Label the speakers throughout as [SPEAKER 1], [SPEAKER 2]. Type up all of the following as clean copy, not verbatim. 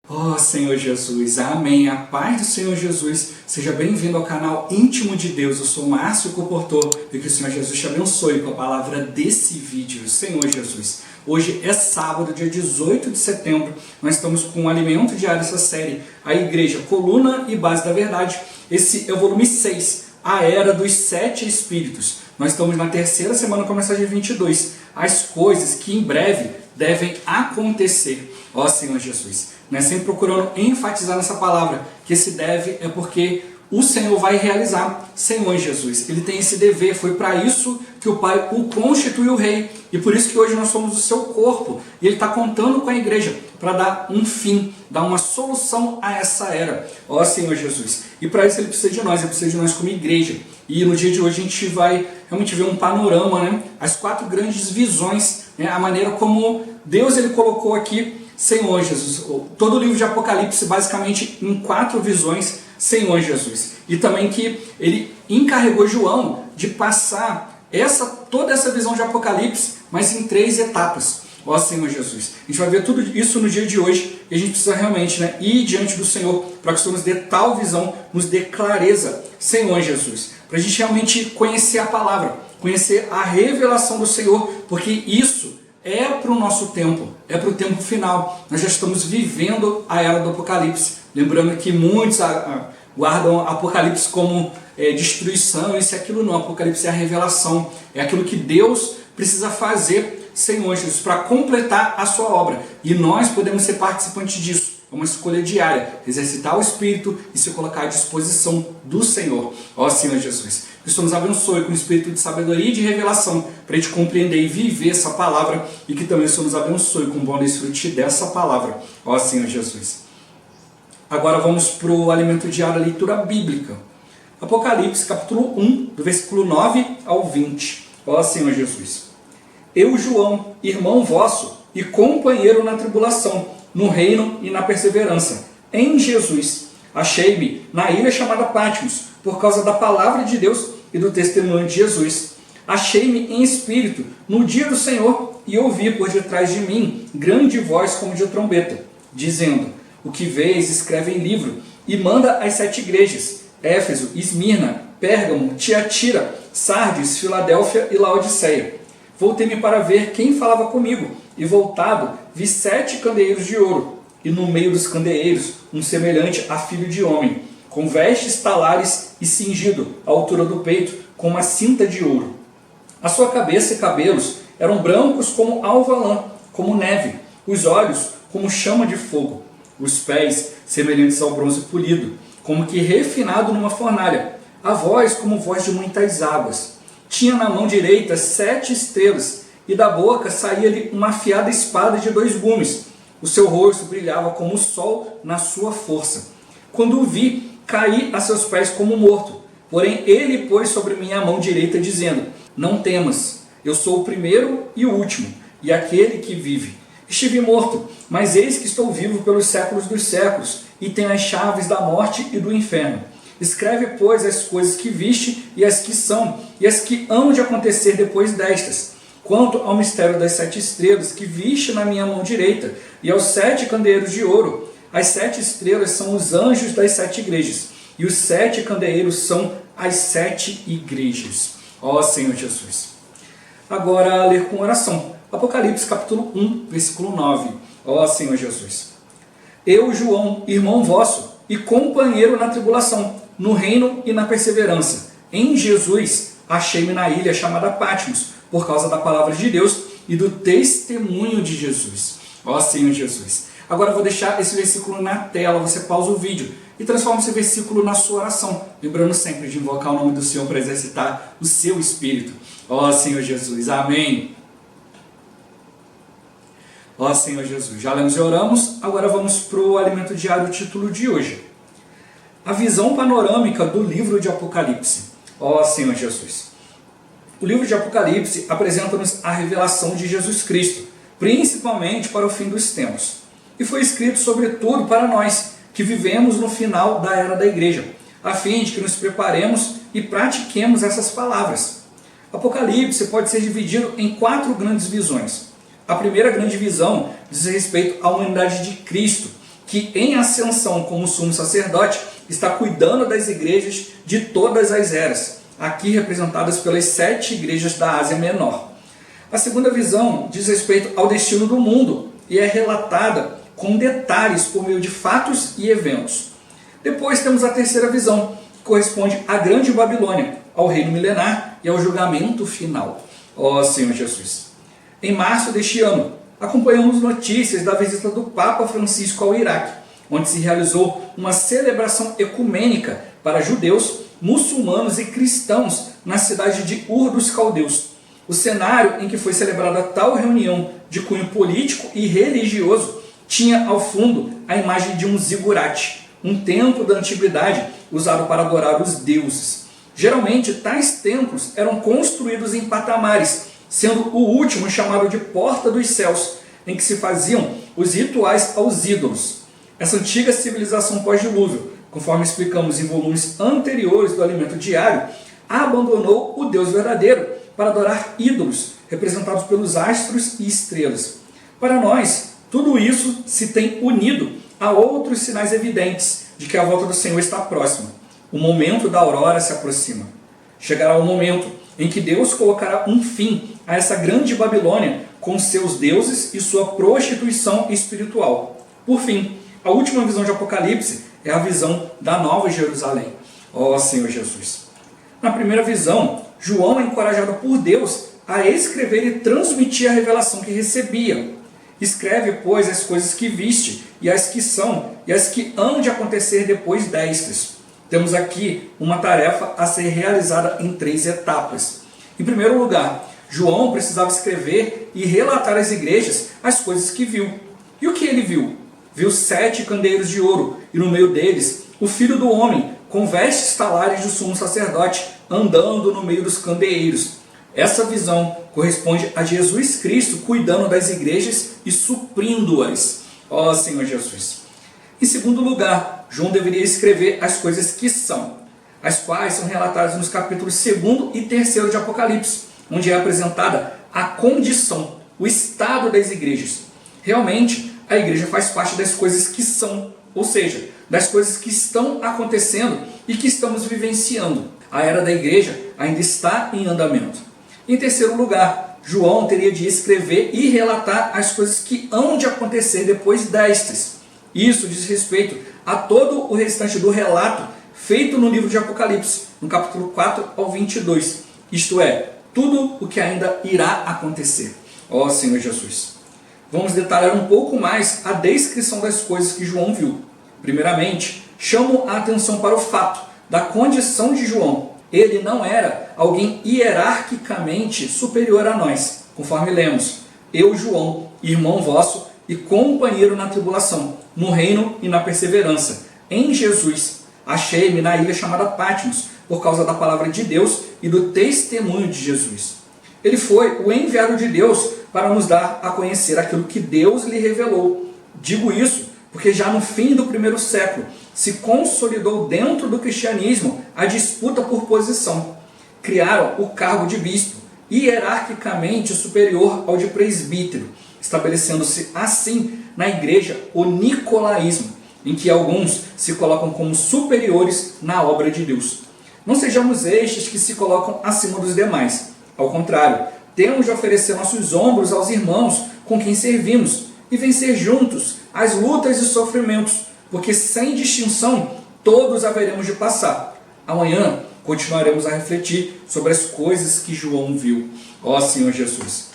[SPEAKER 1] Oh Senhor Jesus, amém, a paz do Senhor Jesus, seja bem-vindo ao canal Íntimo de Deus. Eu sou Márcio Comportor e que o Senhor Jesus te abençoe com a palavra desse vídeo. Senhor Jesus, hoje é sábado, dia 18 de setembro, nós estamos com o alimento diário dessa série, a Igreja, Coluna e Base da Verdade. Esse é o volume 6, a Era dos Sete Espíritos. Nós estamos na terceira semana com a mensagem 22, as coisas que em breve devem acontecer. Ó Senhor Jesus, nós sempre procurando enfatizar nessa palavra, que esse deve é porque o Senhor vai realizar. Senhor Jesus, Ele tem esse dever, foi para isso que o Pai o constituiu rei, e por isso que hoje nós somos o seu corpo, e Ele está contando com a igreja, para dar um fim, dar uma solução a essa era. Ó Senhor Jesus, e para isso Ele precisa de nós, Ele precisa de nós como igreja, e no dia de hoje a gente vai realmente ver um panorama, né? As quatro grandes visões, né? A maneira como Deus Ele colocou aqui, Senhor Jesus, todo o livro de Apocalipse basicamente em quatro visões, Senhor Jesus, e também que Ele encarregou João de passar toda essa visão de Apocalipse, mas em três etapas. Ó Senhor Jesus, a gente vai ver tudo isso no dia de hoje, e a gente precisa realmente, né, ir diante do Senhor, para que o Senhor nos dê tal visão, nos dê clareza, Senhor Jesus, para a gente realmente conhecer a palavra, conhecer a revelação do Senhor, porque isso é para o nosso tempo, é para o tempo final. Nós já estamos vivendo a era do Apocalipse. Lembrando que muitos guardam Apocalipse como destruição, isso e aquilo não. Apocalipse é a revelação, é aquilo que Deus precisa fazer, Senhor Jesus, para completar a sua obra. E nós podemos ser participantes disso. É uma escolha diária, exercitar o Espírito e se colocar à disposição do Senhor. Ó Senhor Jesus, que o Senhor nos abençoe com o Espírito de sabedoria e de revelação, para a gente compreender e viver essa palavra, e que também o Senhor nos abençoe com o bom desfrute dessa palavra. Ó Senhor Jesus. Agora vamos para o alimento diário, a leitura bíblica. Apocalipse, capítulo 1, do versículo 9 ao 20. Ó Senhor Jesus. Eu, João, irmão vosso e companheiro na tribulação, no reino e na perseverança, em Jesus, achei-me na ilha chamada Patmos, por causa da palavra de Deus e do testemunho de Jesus. Achei-me em espírito no dia do Senhor, e ouvi por detrás de mim grande voz como de trombeta, dizendo: o que vês, escreve em livro, e manda às 7 igrejas, Éfeso, Esmirna, Pérgamo, Tiatira, Sardes, Filadélfia e Laodiceia. Voltei-me para ver quem falava comigo, e voltado vi 7 candeeiros de ouro, e no meio dos candeeiros um semelhante a filho de homem, com vestes talares e cingido à altura do peito com uma cinta de ouro. A sua cabeça e cabelos eram brancos como alva lã, como neve, os olhos como chama de fogo, os pés semelhantes ao bronze polido, como que refinado numa fornalha, a voz como voz de muitas águas. Tinha na mão direita 7 estrelas, e da boca saía-lhe uma afiada espada de 2 gumes. O seu rosto brilhava como o sol na sua força. Quando o vi, caí a seus pés como morto. Porém ele pôs sobre mim a mão direita, dizendo: não temas, eu sou o primeiro e o último, e aquele que vive. Estive morto, mas eis que estou vivo pelos séculos dos séculos, e tenho as chaves da morte e do inferno. Escreve, pois, as coisas que viste, e as que são, e as que hão de acontecer depois destas. Quanto ao mistério das 7 estrelas que viste na minha mão direita, e aos 7 candeeiros de ouro, as 7 estrelas são os anjos das 7 igrejas, e os 7 candeeiros são as 7 igrejas. Ó Senhor Jesus. Agora, ler com oração. Apocalipse, capítulo 1, versículo 9. Ó Senhor Jesus. Eu, João, irmão vosso, e companheiro na tribulação, no reino e na perseverança, em Jesus, achei-me na ilha chamada Patmos, por causa da palavra de Deus e do testemunho de Jesus. Ó Senhor Jesus. Agora eu vou deixar esse versículo na tela, você pausa o vídeo e transforma esse versículo na sua oração, lembrando sempre de invocar o nome do Senhor para exercitar o seu espírito. Ó Senhor Jesus. Amém. Ó Senhor Jesus. Já lemos e oramos, agora vamos para o alimento diário, o título de hoje. A visão panorâmica do livro de Apocalipse. Ó Senhor Jesus. O livro de Apocalipse apresenta-nos a revelação de Jesus Cristo, principalmente para o fim dos tempos. E foi escrito sobretudo para nós, que vivemos no final da era da igreja, a fim de que nos preparemos e pratiquemos essas palavras. Apocalipse pode ser dividido em 4 grandes visões. A primeira grande visão diz respeito à humanidade de Cristo, que em ascensão como sumo sacerdote está cuidando das igrejas de todas as eras, aqui representadas pelas 7 igrejas da Ásia Menor. A segunda visão diz respeito ao destino do mundo e é relatada com detalhes por meio de fatos e eventos. Depois temos a terceira visão, que corresponde à Grande Babilônia, ao reino milenar e ao julgamento final. Ó Senhor Jesus! Em março deste ano, acompanhamos notícias da visita do Papa Francisco ao Iraque, onde se realizou uma celebração ecumênica para judeus, muçulmanos e cristãos na cidade de Ur dos Caldeus. O cenário em que foi celebrada tal reunião de cunho político e religioso tinha ao fundo a imagem de um zigurate, um templo da antiguidade usado para adorar os deuses. Geralmente, tais templos eram construídos em patamares, sendo o último chamado de Porta dos Céus, em que se faziam os rituais aos ídolos. Essa antiga civilização pós-dilúvio, conforme explicamos em volumes anteriores do Alimento Diário, abandonou o Deus verdadeiro para adorar ídolos, representados pelos astros e estrelas. Para nós, tudo isso se tem unido a outros sinais evidentes de que a volta do Senhor está próxima. O momento da aurora se aproxima. Chegará o momento em que Deus colocará um fim a essa grande Babilônia com seus deuses e sua prostituição espiritual. Por fim, a última visão de Apocalipse é a visão da Nova Jerusalém. Ó Senhor Jesus! Na primeira visão, João é encorajado por Deus a escrever e transmitir a revelação que recebia. Escreve, pois, as coisas que viste, e as que são, e as que hão de acontecer depois destas. Temos aqui uma tarefa a ser realizada em 3 etapas. Em primeiro lugar, João precisava escrever e relatar às igrejas as coisas que viu. E o que ele viu? Viu 7 candeeiros de ouro, e no meio deles, o Filho do Homem, com vestes talares do sumo sacerdote, andando no meio dos candeeiros. Essa visão corresponde a Jesus Cristo cuidando das igrejas e suprindo-as. Ó Senhor Jesus! Em segundo lugar, João deveria escrever as coisas que são, as quais são relatadas nos capítulos 2º e 3º de Apocalipse, onde é apresentada a condição, o estado das igrejas. Realmente, a igreja faz parte das coisas que são, ou seja, das coisas que estão acontecendo e que estamos vivenciando. A era da igreja ainda está em andamento. Em terceiro lugar, João teria de escrever e relatar as coisas que hão de acontecer depois destas. Isso diz respeito a todo o restante do relato feito no livro de Apocalipse, no capítulo 4 ao 22. Isto é, tudo o que ainda irá acontecer. Ó Senhor Jesus! Vamos detalhar um pouco mais a descrição das coisas que João viu. Primeiramente, chamo a atenção para o fato da condição de João. Ele não era alguém hierarquicamente superior a nós, conforme lemos. Eu, João, irmão vosso e companheiro na tribulação, no reino e na perseverança, em Jesus. Achei-me na ilha chamada Patmos, por causa da palavra de Deus e do testemunho de Jesus. Ele foi o enviado de Deus para nos dar a conhecer aquilo que Deus lhe revelou. Digo isso porque já no fim do 1º século se consolidou dentro do cristianismo a disputa por posição. Criaram o cargo de bispo, hierarquicamente superior ao de presbítero, estabelecendo-se assim na igreja o nicolaísmo, em que alguns se colocam como superiores na obra de Deus. Não sejamos estes que se colocam acima dos demais. Ao contrário, temos de oferecer nossos ombros aos irmãos com quem servimos e vencer juntos as lutas e sofrimentos, porque sem distinção todos haveremos de passar. Amanhã continuaremos a refletir sobre as coisas que João viu. Ó Senhor Jesus!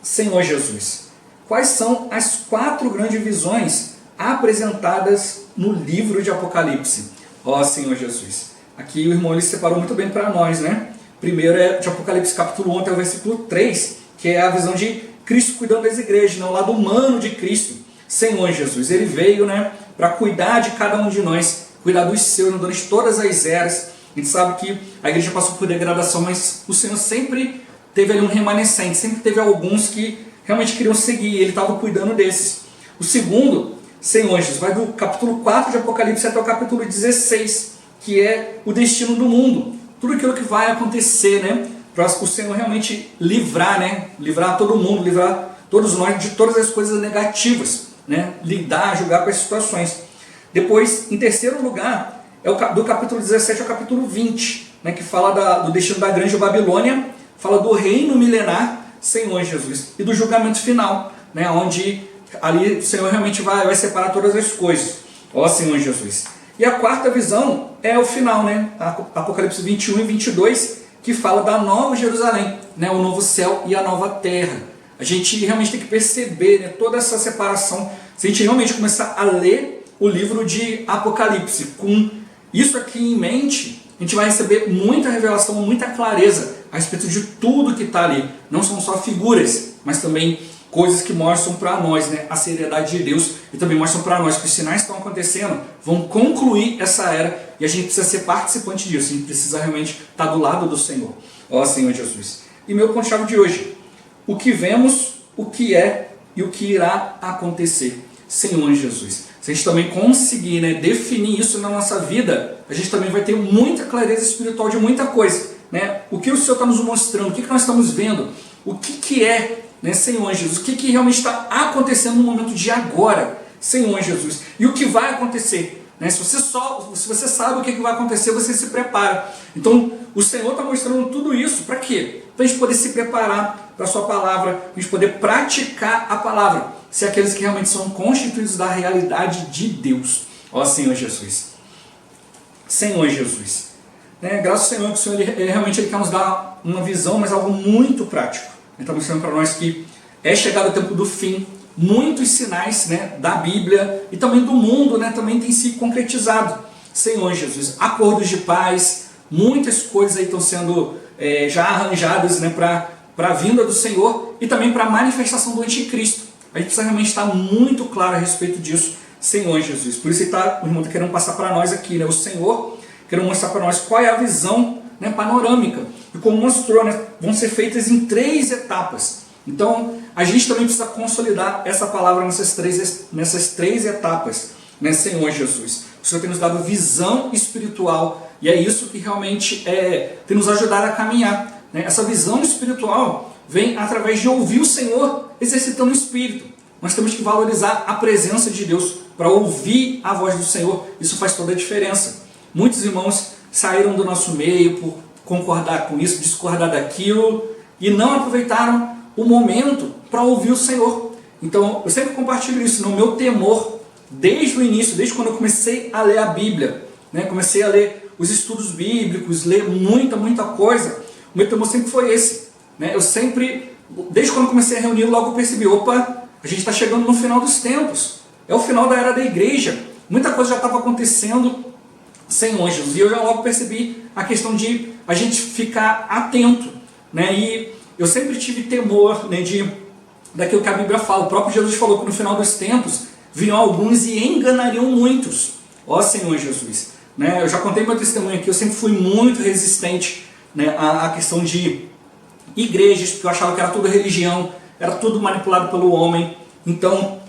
[SPEAKER 1] Senhor Jesus, quais são as 4 grandes visões apresentadas no livro de Apocalipse? Ó Senhor Jesus! Aqui o irmão ele separou muito bem para nós, né? Primeiro é de Apocalipse capítulo 1 até o versículo 3, que é a visão de Cristo cuidando das igrejas, né? O lado humano de Cristo. Senhor Jesus, ele veio, né, para cuidar de cada um de nós, cuidar dos seus durante todas as eras. A gente sabe que a igreja passou por degradação, mas o Senhor sempre teve ali um remanescente, sempre teve alguns que realmente queriam seguir, ele estava cuidando desses. O segundo, Senhor Jesus, vai do capítulo 4 de Apocalipse até o capítulo 16, que é o destino do mundo. Tudo aquilo que vai acontecer, né, para o Senhor realmente livrar, né, livrar todo mundo, livrar todos nós de todas as coisas negativas. né, lidar, julgar com as situações. Depois, em terceiro lugar, é do capítulo 17 ao capítulo 20, né, que fala do destino da grande Babilônia, fala do reino milenar, Senhor Jesus, e do julgamento final, né, onde ali o Senhor realmente vai separar todas as coisas, ó Senhor Jesus. E a quarta visão é o final, né, Apocalipse 21 e 22, que fala da nova Jerusalém, né, o novo céu e a nova terra. A gente realmente tem que perceber, né, toda essa separação, se a gente realmente começar a ler o livro de Apocalipse com isso aqui em mente, a gente vai receber muita revelação, muita clareza a respeito de tudo que está ali. Não são só figuras, mas também coisas que mostram para nós, né, a seriedade de Deus, e também mostram para nós que os sinais que estão acontecendo vão concluir essa era, e a gente precisa ser participante disso, a gente precisa realmente estar do lado do Senhor, ó Senhor Jesus. E meu ponto-chave de hoje: o que vemos, o que é e o que irá acontecer, Senhor Jesus. Se a gente também conseguir, né, definir isso na nossa vida, a gente também vai ter muita clareza espiritual de muita coisa, né? O que o Senhor está nos mostrando, o que nós estamos vendo, o que é, né, Senhor Jesus, o que realmente está acontecendo no momento de agora, Senhor Jesus, e o que vai acontecer, né? Se você sabe o que vai acontecer, você se prepara. Então o Senhor está mostrando tudo isso para quê? Para a gente poder se preparar para a sua palavra, para a gente poder praticar a palavra, ser aqueles que realmente são constituídos da realidade de Deus, ó Senhor Jesus. Senhor Jesus, né? Graças ao Senhor, que o Senhor ele quer nos dar uma visão, mas algo muito prático. Ele está mostrando para nós que é chegado o tempo do fim, muitos sinais, né, da Bíblia e também do mundo, né, também tem se concretizado. Senhor Jesus, acordos de paz, muitas coisas aí estão sendo já arranjadas, né, para a vinda do Senhor e também para a manifestação do anticristo. A gente precisa realmente estar muito claro a respeito disso, Senhor Jesus. Por isso o irmão está querendo passar para nós aqui, né, o Senhor querendo mostrar para nós qual é a visão, né, panorâmica. E como mostrou, né, vão ser feitas em 3 etapas. Então, a gente também precisa consolidar essa palavra nessas três etapas, né, Senhor Jesus. O Senhor tem nos dado visão espiritual, e é isso que realmente tem nos ajudado a caminhar, né? Essa visão espiritual vem através de ouvir o Senhor exercitando o Espírito. Nós temos que valorizar a presença de Deus para ouvir a voz do Senhor. Isso faz toda a diferença. Muitos irmãos saíram do nosso meio por concordar com isso, discordar daquilo, e não aproveitaram o momento para ouvir o Senhor. Então, eu sempre compartilho isso, no meu temor, desde o início, desde quando eu comecei a ler a Bíblia, né? Comecei a ler os estudos bíblicos, ler muita coisa, o meu temor sempre foi esse, né? Eu sempre, desde quando eu comecei a reunir, logo eu percebi, opa, a gente está chegando no final dos tempos, é o final da era da igreja, muita coisa já estava acontecendo, Senhor Jesus, e eu já logo percebi a questão de a gente ficar atento, né? E eu sempre tive temor, né, daquilo que a Bíblia fala. O próprio Jesus falou que no final dos tempos viriam alguns e enganariam muitos, ó Senhor Jesus, né? Eu já contei meu testemunho aqui, eu sempre fui muito resistente, né, à questão de igrejas, porque eu achava que era tudo religião, era tudo manipulado pelo homem. Então,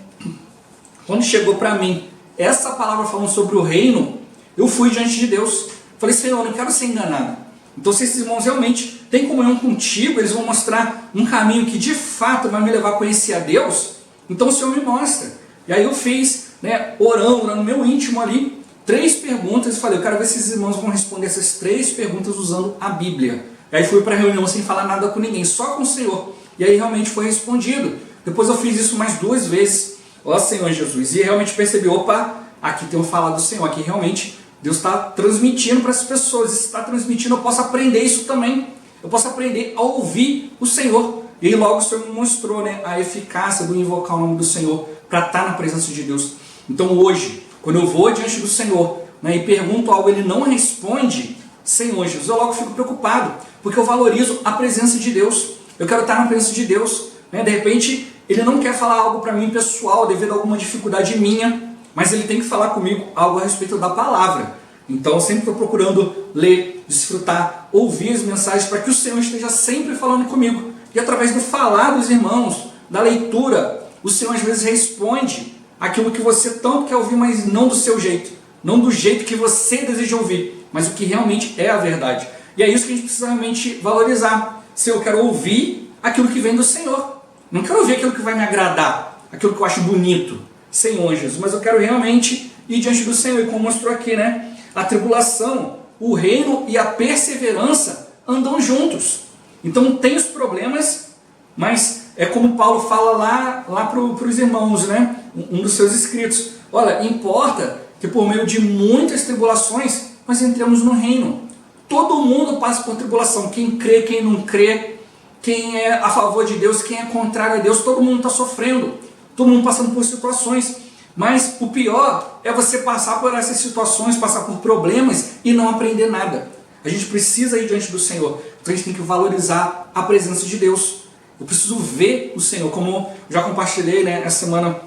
[SPEAKER 1] quando chegou para mim essa palavra falando sobre o reino, eu fui diante de Deus, falei, Senhor, eu não quero ser enganado. Então, se esses irmãos realmente têm comunhão contigo, eles vão mostrar um caminho que de fato vai me levar a conhecer a Deus, então o Senhor me mostra. E aí eu fiz, né, orando no meu íntimo ali, 3 perguntas, e falei, eu quero ver se esses irmãos vão responder essas 3 perguntas usando a Bíblia. E aí fui para a reunião sem falar nada com ninguém, só com o Senhor. E aí realmente foi respondido. Depois eu fiz isso mais 2 vezes, ó Senhor Jesus, e realmente percebi, opa, aqui tem o falar do Senhor, aqui realmente Deus está transmitindo para as pessoas. Se está transmitindo, eu posso aprender isso também. Eu posso aprender a ouvir o Senhor. E aí logo o Senhor me mostrou, né, a eficácia do invocar o nome do Senhor para estar na presença de Deus. Então hoje, quando eu vou diante do Senhor, né, e pergunto algo, Ele não responde, Senhor Jesus, eu logo fico preocupado, porque eu valorizo a presença de Deus. Eu quero estar na presença de Deus, né? De repente, Ele não quer falar algo para mim pessoal, devido a alguma dificuldade minha, mas Ele tem que falar comigo algo a respeito da palavra. Então eu sempre estou procurando ler, desfrutar, ouvir as mensagens para que o Senhor esteja sempre falando comigo. E através do falar dos irmãos, da leitura, o Senhor às vezes responde aquilo que você tanto quer ouvir, mas não do seu jeito. Não do jeito que você deseja ouvir, mas o que realmente é a verdade. E é isso que a gente precisa realmente valorizar. Se eu quero ouvir aquilo que vem do Senhor, não quero ouvir aquilo que vai me agradar, aquilo que eu acho bonito, Senhor Jesus. Mas eu quero realmente ir diante do Senhor, e como mostrou aqui, né? A tribulação, o reino e a perseverança andam juntos. Então tem os problemas, mas é como Paulo fala lá para os irmãos, né? Um dos seus escritos. Olha, importa que por meio de muitas tribulações nós entremos no reino. Todo mundo passa por tribulação. Quem crê, quem não crê, quem é a favor de Deus, quem é contrário a Deus, todo mundo está sofrendo. Todo mundo passando por situações. Mas o pior é você passar por essas situações, passar por problemas e não aprender nada. A gente precisa ir diante do Senhor. Então a gente tem que valorizar a presença de Deus. Eu preciso ver o Senhor. Como já compartilhei, né, essa semana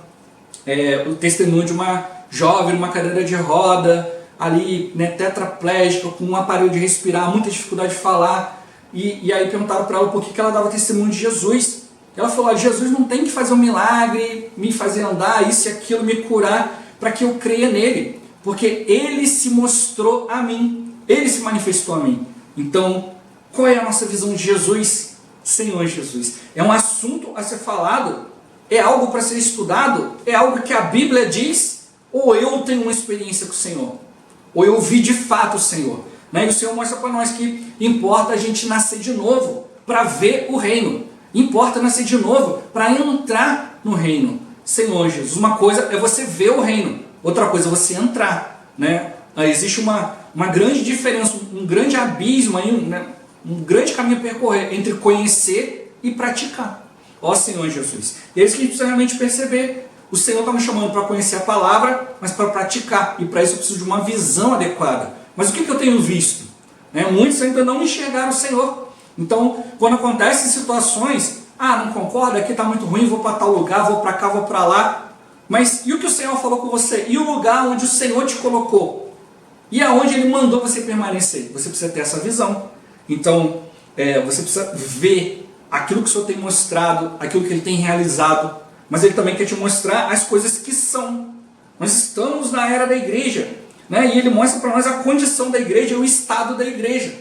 [SPEAKER 1] o testemunho de uma jovem numa cadeira de roda, ali, né, tetraplégica, com um aparelho de respirar, muita dificuldade de falar. E aí perguntaram para ela por que ela dava testemunho de Jesus. Ela falou: Jesus não tem que fazer um milagre, me fazer andar, isso e aquilo, me curar, para que eu creia nele. Porque ele se mostrou a mim, ele se manifestou a mim. Então, qual é a nossa visão de Jesus? Senhor Jesus. É um assunto a ser falado? É algo para ser estudado? É algo que a Bíblia diz? Ou eu tenho uma experiência com o Senhor? Ou eu vi de fato o Senhor? Né? E o Senhor mostra para nós que importa a gente nascer de novo para ver o reino. Importa nascer de novo para entrar no reino. Senhor Jesus, uma coisa é você ver o reino, outra coisa é você entrar. Né? Existe uma grande diferença, um grande abismo, aí, né? Um grande caminho a percorrer entre conhecer e praticar. Ó Senhor Jesus. E é isso que a gente precisa realmente perceber. O Senhor está me chamando para conhecer a palavra, mas para praticar. E para isso eu preciso de uma visão adequada. Mas o que eu tenho visto? Né? Muitos ainda não enxergaram o Senhor. Então, quando acontecem situações, não concordo, aqui está muito ruim, vou para tal lugar, vou para cá, vou para lá. Mas e o que o Senhor falou com você? E o lugar onde o Senhor te colocou? E aonde Ele mandou você permanecer? Você precisa ter essa visão. Então, você precisa ver aquilo que o Senhor tem mostrado, aquilo que Ele tem realizado, mas Ele também quer te mostrar as coisas que são. Nós estamos na era da igreja, né? E Ele mostra para nós a condição da igreja, o estado da igreja.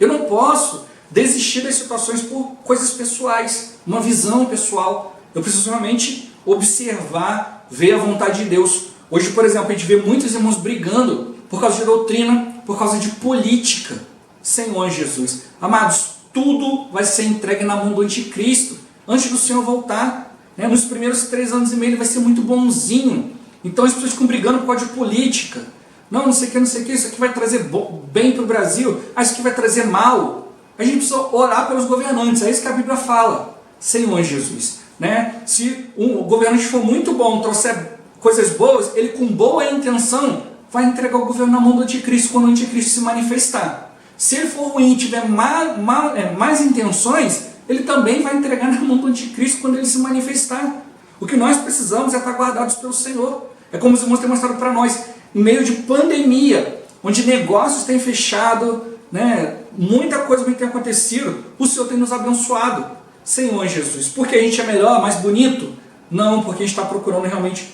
[SPEAKER 1] Eu não posso desistir das situações por coisas pessoais, uma visão pessoal. Eu preciso realmente observar, ver a vontade de Deus. Hoje, por exemplo, a gente vê muitos irmãos brigando por causa de doutrina, por causa de política. Senhor Jesus. Amados, tudo vai ser entregue na mão do anticristo antes do Senhor voltar. Né? Nos primeiros 3 anos e meio ele vai ser muito bonzinho. Então as pessoas ficam brigando por causa de política. Não sei o que, isso aqui vai trazer bem para o Brasil, isso aqui vai trazer mal. A gente precisa orar pelos governantes, é isso que a Bíblia fala. Senhor Jesus. Né? Se um governante for muito bom, trouxer coisas boas, ele com boa intenção vai entregar o governo na mão do anticristo quando o anticristo se manifestar. Se ele for ruim e tiver mais intenções, ele também vai entregar na mão do anticristo quando ele se manifestar. O que nós precisamos é estar guardados pelo Senhor. É como os irmãos têm mostrado para nós, em meio de pandemia, onde negócios têm fechado, né, muita coisa tem acontecido, o Senhor tem nos abençoado. Senhor Jesus, porque a gente é melhor, mais bonito? Não, porque a gente está procurando realmente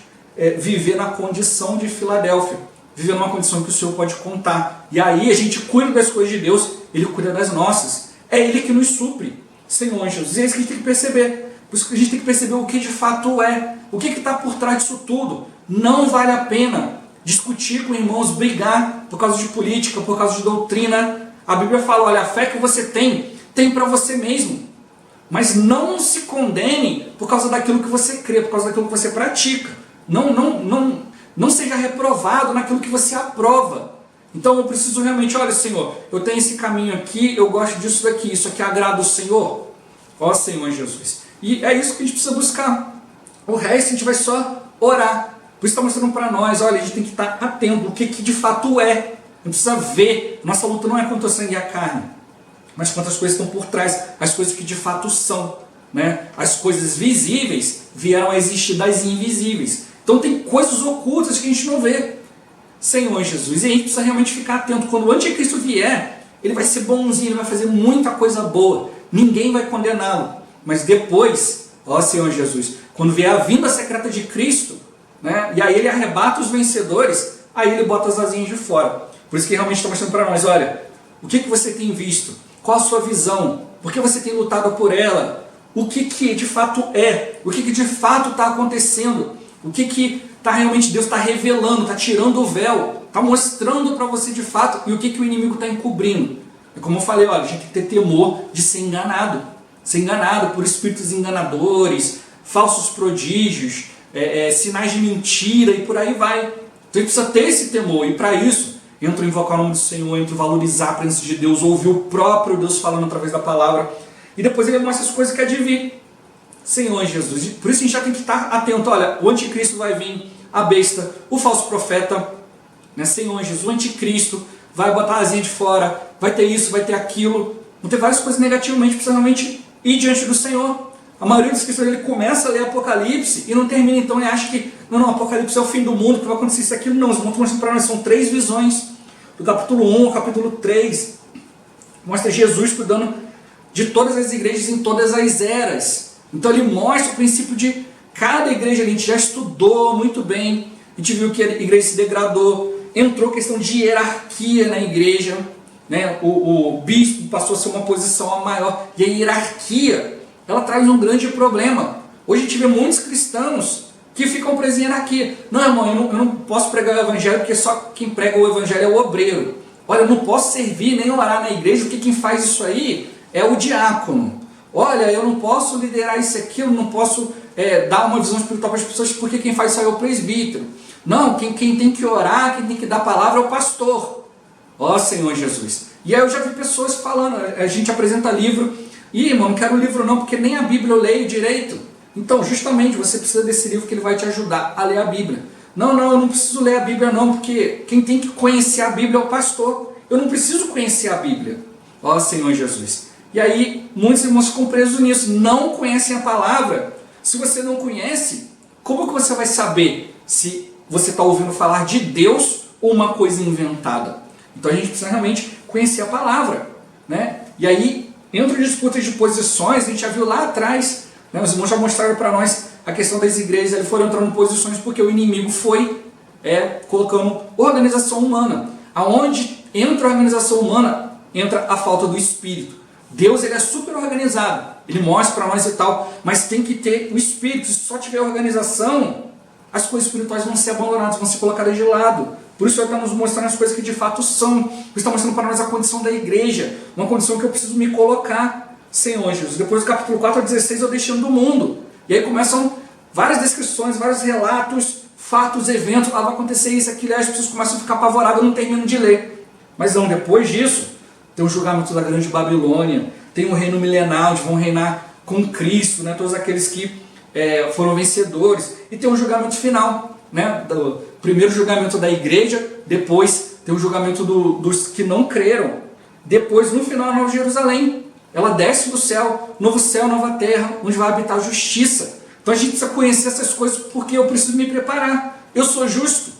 [SPEAKER 1] viver na condição de Filadélfia. Viver numa condição que o Senhor pode contar. E aí a gente cuida das coisas de Deus, Ele cuida das nossas. É Ele que nos supre. Senhor Jesus, é isso que a gente tem que perceber. Por isso que a gente tem que perceber o que de fato é. O que está por trás disso tudo. Não vale a pena discutir com irmãos, brigar por causa de política, por causa de doutrina. A Bíblia fala, olha, a fé que você tem para você mesmo. Mas não se condene por causa daquilo que você crê, por causa daquilo que você pratica. Não seja reprovado naquilo que você aprova. Então eu preciso realmente, olha Senhor, eu tenho esse caminho aqui, eu gosto disso daqui, isso aqui agrada o Senhor. Ó Senhor Jesus. E é isso que a gente precisa buscar. O resto a gente vai só orar. Por isso está mostrando para nós, olha, a gente tem que estar atento, o que de fato é. A gente precisa ver, nossa luta não é contra o sangue e a carne, mas contra as coisas que estão por trás, as coisas que de fato são. Né? As coisas visíveis vieram a existir das invisíveis. Então tem coisas ocultas que a gente não vê. Senhor Jesus, e a gente precisa realmente ficar atento. Quando o anticristo vier, ele vai ser bonzinho, ele vai fazer muita coisa boa. Ninguém vai condená-lo. Mas depois, ó Senhor Jesus, quando vier a vinda secreta de Cristo, né, e aí ele arrebata os vencedores, aí ele bota as asinhas de fora. Por isso que realmente está mostrando para nós, olha, o que você tem visto? Qual a sua visão? Por que você tem lutado por ela? O que de fato é? O que de fato está acontecendo? O que realmente Deus está revelando, está tirando o véu, está mostrando para você de fato e o que o inimigo está encobrindo. É como eu falei, olha, a gente tem que ter temor de ser enganado por espíritos enganadores, falsos prodígios, sinais de mentira e por aí vai. Então a gente precisa ter esse temor, e para isso, entro em invocar o nome do Senhor, entro em valorizar a presença de Deus, ouvir o próprio Deus falando através da palavra, e depois ele mostra as coisas que há de vir. Senhor Jesus, por isso a gente já tem que estar atento, olha, o anticristo vai vir, a besta, o falso profeta, né? Senhor Jesus, o anticristo vai botar a asinha de fora, vai ter isso, vai ter aquilo, vão ter várias coisas negativamente, precisamente ir diante do Senhor. A maioria dos cristãos, ele começa a ler Apocalipse e não termina, então ele acha que não, Apocalipse é o fim do mundo, que vai acontecer isso e aquilo. Não, os irmãos mostram para nós, são 3 visões, do capítulo 1 ao capítulo 3, mostra Jesus cuidando de todas as igrejas em todas as eras. Então ele mostra o princípio de cada igreja, a gente já estudou muito bem, a gente viu que a igreja se degradou, entrou questão de hierarquia na igreja, né? O bispo passou a ser uma posição a maior, e a hierarquia, ela traz um grande problema. Hoje a gente vê muitos cristãos que ficam presos em hierarquia. Não, irmão, eu não posso pregar o evangelho porque só quem prega o evangelho é o obreiro. Olha, eu não posso servir nem orar na igreja porque quem faz isso aí é o diácono. Olha, eu não posso liderar isso e aquilo, não posso dar uma visão espiritual para as pessoas porque quem faz isso aí é o presbítero. Não, quem tem que orar, quem tem que dar palavra é o pastor. Ó Senhor Jesus. E aí eu já vi pessoas falando, a gente apresenta livro, e irmão, não quero o livro não, porque nem a Bíblia eu leio direito. Então, justamente, você precisa desse livro que ele vai te ajudar a ler a Bíblia. Não, eu não preciso ler a Bíblia não, porque quem tem que conhecer a Bíblia é o pastor. Eu não preciso conhecer a Bíblia. Ó Senhor Jesus. E aí, muitos irmãos ficam presos nisso, não conhecem a palavra. Se você não conhece, como que você vai saber se você está ouvindo falar de Deus ou uma coisa inventada? Então a gente precisa realmente conhecer a palavra, né? E aí, entre disputas de posições, a gente já viu lá atrás, né? Os irmãos já mostraram para nós a questão das igrejas, eles foram entrando em posições porque o inimigo foi colocando organização humana. Aonde entra a organização humana, entra a falta do Espírito. Deus, ele é super organizado, ele mostra para nós e tal, mas tem que ter o Espírito. Se só tiver organização, as coisas espirituais vão ser abandonadas, vão ser colocadas de lado. Por isso ele está nos mostrando as coisas que de fato são. Ele está mostrando para nós a condição da igreja, uma condição que eu preciso me colocar, Senhor Jesus. Depois do capítulo 4 a 16 eu deixando do mundo. E aí começam várias descrições, vários relatos, fatos, eventos, vai acontecer isso, aquilo, e as pessoas começam a ficar apavoradas, eu não termino de ler. Mas não, depois disso, tem o julgamento da grande Babilônia, tem o reino milenar, onde vão reinar com Cristo, né, todos aqueles que foram vencedores, e tem o julgamento final, né, do primeiro julgamento da igreja, depois tem o julgamento dos que não creram, depois no final a Nova Jerusalém, ela desce do céu, novo céu, nova terra, onde vai habitar a justiça. Então a gente precisa conhecer essas coisas porque eu preciso me preparar. Eu sou justo,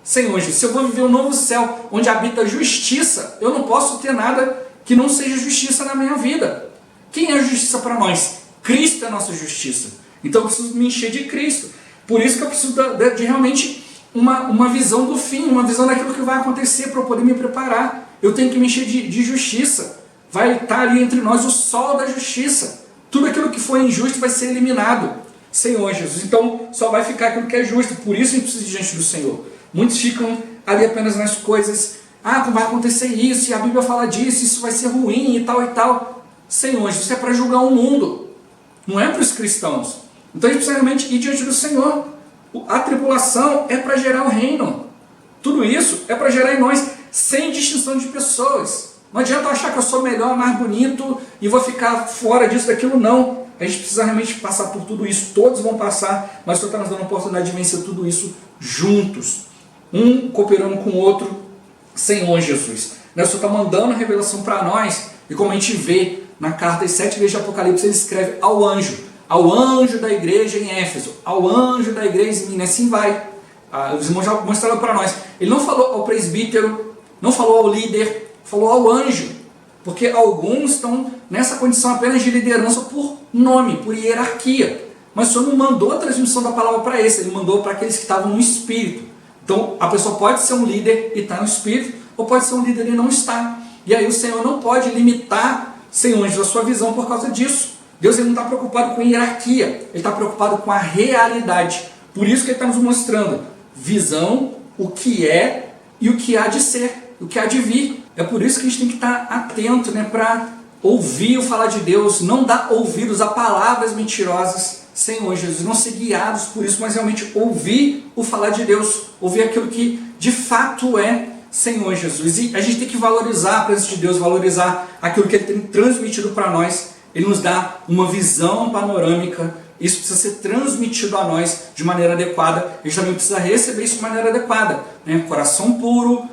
[SPEAKER 1] Senhor Jesus, se eu vou viver um novo céu onde habita a justiça, eu não posso ter nada que não seja justiça na minha vida. Quem é a justiça para nós? Cristo é a nossa justiça. Então eu preciso me encher de Cristo. Por isso que eu preciso de realmente uma visão do fim, uma visão daquilo que vai acontecer para eu poder me preparar. Eu tenho que me encher de justiça. Vai estar ali entre nós o sol da justiça. Tudo aquilo que for injusto vai ser eliminado. Senhor Jesus. Então só vai ficar aquilo que é justo. Por isso a gente precisa ir diante do Senhor. Muitos ficam ali apenas nas coisas. Como vai acontecer isso, e a Bíblia fala disso, isso vai ser ruim e tal e tal. Senhor, isso é para julgar o mundo, não é para os cristãos. Então a gente precisa realmente ir diante do Senhor. A tribulação é para gerar o reino. Tudo isso é para gerar em nós, sem distinção de pessoas. Não adianta eu achar que eu sou melhor, mais bonito, e vou ficar fora disso, daquilo, não. A gente precisa realmente passar por tudo isso, todos vão passar, mas o Senhor está nos dando a oportunidade de vencer tudo isso juntos. Um cooperando com o outro, Senhor Jesus. O Senhor está mandando a revelação para nós, e como a gente vê na carta às 7 igrejas de Apocalipse, ele escreve ao anjo da igreja em Éfeso, ao anjo da igreja em Minas, assim vai. Os irmãos já mostraram para nós. Ele não falou ao presbítero, não falou ao líder, falou ao anjo, porque alguns estão nessa condição apenas de liderança por nome, por hierarquia. Mas o Senhor não mandou a transmissão da palavra para esse, ele mandou para aqueles que estavam no Espírito. Então a pessoa pode ser um líder e estar no Espírito, ou pode ser um líder e não estar. E aí o Senhor não pode limitar, Senhor, a sua visão por causa disso. Deus, ele não está preocupado com hierarquia, ele está preocupado com a realidade. Por isso que ele está nos mostrando visão, o que é e o que há de ser, o que há de vir. É por isso que a gente tem que estar atento, né, para ouvir o falar de Deus, não dar ouvidos a palavras mentirosas, Senhor Jesus, não ser guiados por isso, mas realmente ouvir o falar de Deus, ouvir aquilo que de fato é Senhor Jesus. E a gente tem que valorizar a presença de Deus, valorizar aquilo que Ele tem transmitido para nós. Ele nos dá uma visão panorâmica, isso precisa ser transmitido a nós de maneira adequada. A gente também precisa receber isso de maneira adequada, né? Coração puro,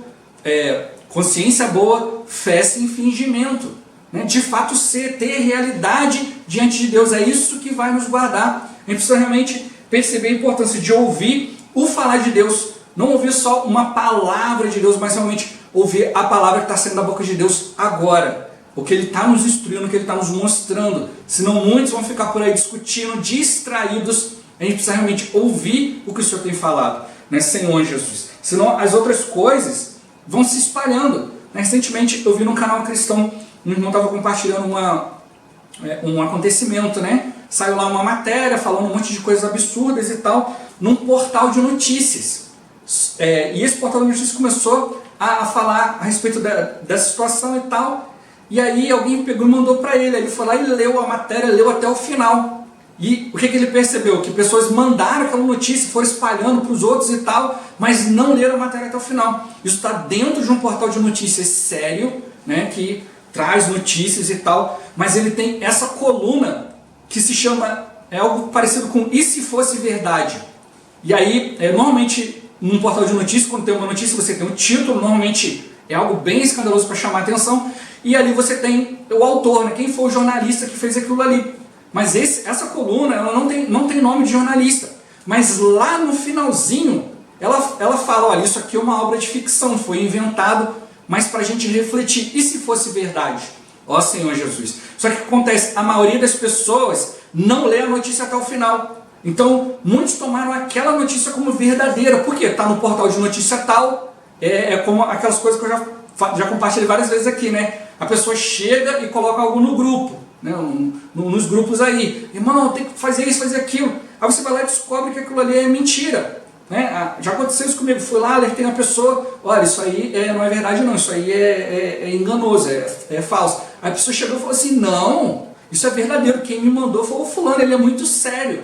[SPEAKER 1] consciência boa, fé sem fingimento, né? De fato ter realidade diante de Deus, é isso que vai nos guardar. A gente precisa realmente perceber a importância de ouvir o falar de Deus, não ouvir só uma palavra de Deus, mas realmente ouvir a palavra que está saindo da boca de Deus agora, o que Ele está nos instruindo, o que Ele está nos mostrando. Senão muitos vão ficar por aí discutindo, distraídos. A gente precisa realmente ouvir o que o Senhor tem falado, né, Senhor Jesus. Senão as outras coisas vão se espalhando. Recentemente eu vi num canal cristão, um irmão estava compartilhando um acontecimento, né? Saiu lá uma matéria falando um monte de coisas absurdas e tal, num portal de notícias. E esse portal de notícias começou a falar a respeito dessa situação e tal. E aí alguém pegou e mandou para ele. Ele foi lá e leu a matéria, leu até o final. E o que ele percebeu? Que pessoas mandaram aquela notícia, foram espalhando para os outros e tal, mas não leram a matéria até o final. Isso está dentro de um portal de notícias sério, né, que traz notícias e tal, mas ele tem essa coluna que se chama, algo parecido com "e se fosse verdade?". E aí, normalmente, num portal de notícias, quando tem uma notícia, você tem um título, normalmente é algo bem escandaloso para chamar a atenção, e ali você tem o autor, né, quem foi o jornalista que fez aquilo ali. Mas essa coluna, ela não tem nome de jornalista, mas lá no finalzinho, ela fala, olha, isso aqui é uma obra de ficção, foi inventado, mas para a gente refletir, e se fosse verdade? Ó Senhor Jesus. Só que o que acontece? A maioria das pessoas não lê a notícia até o final. Então, muitos tomaram aquela notícia como verdadeira. Por quê? Está no portal de notícia tal, como aquelas coisas que eu já compartilhei várias vezes aqui, né? A pessoa chega e coloca algo no grupo, né? Nos grupos aí. Irmão, tem que fazer isso, fazer aquilo. Aí você vai lá e descobre que aquilo ali é mentira. Né? Já aconteceu isso comigo, fui lá, alertei uma pessoa, olha, isso aí não é verdade não, isso aí é enganoso, é falso. Aí a pessoa chegou e falou assim, não, isso é verdadeiro, quem me mandou foi o fulano, ele é muito sério.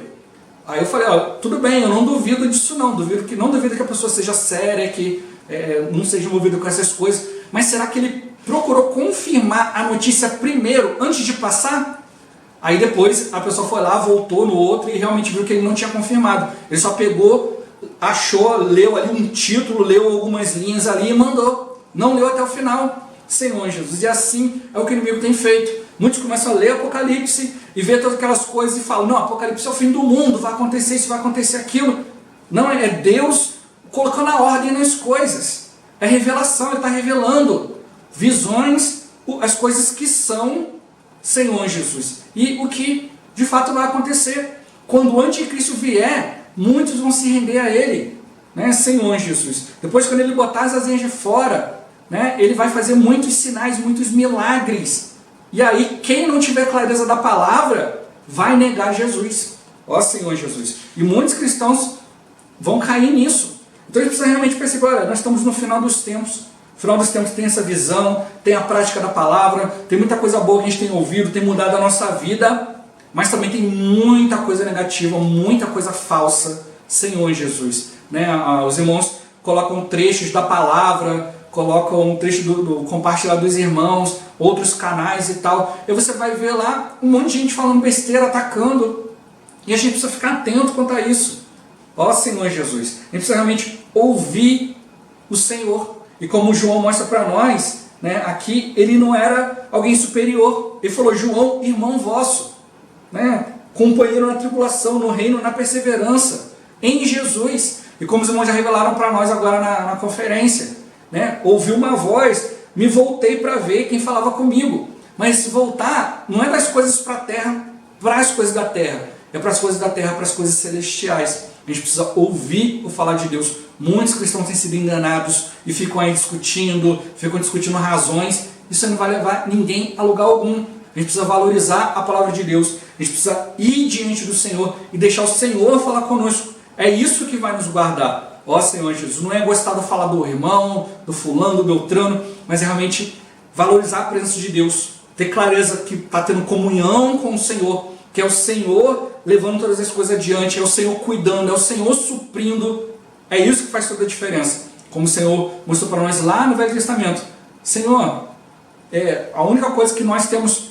[SPEAKER 1] Aí eu falei, ó, tudo bem, eu não duvido disso não duvido que a pessoa seja séria, que não seja envolvida com essas coisas, mas será que ele procurou confirmar a notícia primeiro, antes de passar? Aí depois a pessoa foi lá, voltou no outro e realmente viu que ele não tinha confirmado, ele só pegou, achou, leu ali um título, leu algumas linhas ali e mandou. Não leu até o final. Senhor Jesus. E assim é o que o inimigo tem feito. Muitos começam a ler Apocalipse e ver todas aquelas coisas e falam, não, Apocalipse é o fim do mundo, vai acontecer isso, vai acontecer aquilo. Não, é Deus colocando a ordem nas coisas. É revelação, Ele está revelando visões, as coisas que são Senhor Jesus. E o que de fato vai acontecer. Quando o anticristo vier, muitos vão se render a Ele, né, Senhor Jesus. Depois, quando Ele botar as asinhas de fora, né, Ele vai fazer muitos sinais, muitos milagres. E aí, quem não tiver clareza da palavra, vai negar Jesus. Ó Senhor Jesus. E muitos cristãos vão cair nisso. Então, a gente precisa realmente perceber, olha, nós estamos no final dos tempos. No final dos tempos tem essa visão, tem a prática da palavra, tem muita coisa boa que a gente tem ouvido, tem mudado a nossa vida, mas também tem muita coisa negativa, muita coisa falsa, Senhor Jesus. Né? Os irmãos colocam trechos da palavra, colocam um trecho do compartilhar dos irmãos, outros canais e tal. E você vai ver lá um monte de gente falando besteira, atacando. E a gente precisa ficar atento quanto a isso. Ó Senhor Jesus. A gente precisa realmente ouvir o Senhor. E como João mostra para nós, né, aqui ele não era alguém superior. Ele falou, João, irmão vosso. Né, companheiro na tribulação, no reino, na perseverança, em Jesus. E como os irmãos já revelaram para nós agora na conferência, né, ouvi uma voz, me voltei para ver quem falava comigo. Mas se voltar, não é das coisas para a terra, para as coisas da terra, é para as coisas da terra, para as coisas celestiais. A gente precisa ouvir o falar de Deus. Muitos cristãos têm sido enganados e ficam aí discutindo razões. Isso não vai levar ninguém a lugar algum. A gente precisa valorizar a palavra de Deus. A gente precisa ir diante do Senhor e deixar o Senhor falar conosco. É isso que vai nos guardar. Ó Senhor Jesus, não é gostar do falar do irmão, do fulano, do beltrano, mas é realmente valorizar a presença de Deus, ter clareza que está tendo comunhão com o Senhor, que é o Senhor levando todas as coisas adiante, é o Senhor cuidando, é o Senhor suprindo. É isso que faz toda a diferença. Como o Senhor mostrou para nós lá no Velho Testamento. Senhor, a única coisa que nós temos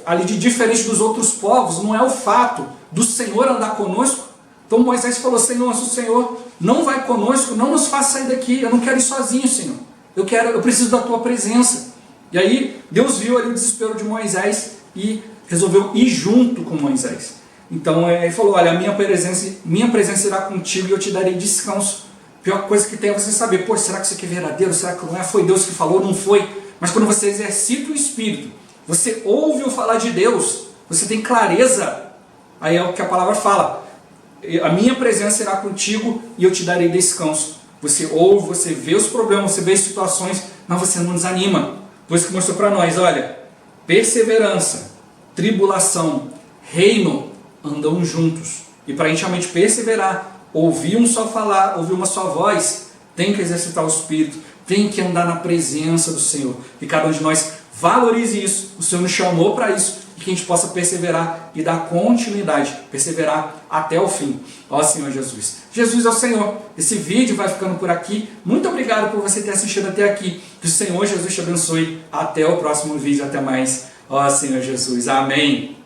[SPEAKER 1] ali de diferente dos outros povos não é o fato do Senhor andar conosco. Então Moisés falou: Senhor, se o Senhor não vai conosco, não nos faça sair daqui. Eu não quero ir sozinho, Senhor. Eu preciso da tua presença. E aí Deus viu ali o desespero de Moisés e resolveu ir junto com Moisés. Então ele falou: olha, minha presença irá contigo e eu te darei descanso. A pior coisa que tem é você saber: pô, será que isso aqui é verdadeiro? Será que não é? Foi Deus que falou? Não foi? Mas quando você exercita o Espírito, você ouve o falar de Deus, você tem clareza. Aí é o que a palavra fala: a minha presença irá contigo e eu te darei descanso. Você ouve, você vê os problemas, você vê as situações, mas você não desanima. Por isso que mostrou para nós: olha, perseverança, tribulação, reino andam juntos. E para a gente realmente perseverar, ouvir um só falar, ouvir uma só voz, tem que exercitar o Espírito, tem que andar na presença do Senhor. Que cada um de nós valorize isso. O Senhor nos chamou para isso, e que a gente possa perseverar e dar continuidade, perseverar até o fim. Ó Senhor Jesus. Jesus é o Senhor. Esse vídeo vai ficando por aqui. Muito obrigado por você ter assistido até aqui. Que o Senhor Jesus te abençoe. Até o próximo vídeo. Até mais. Ó Senhor Jesus. Amém.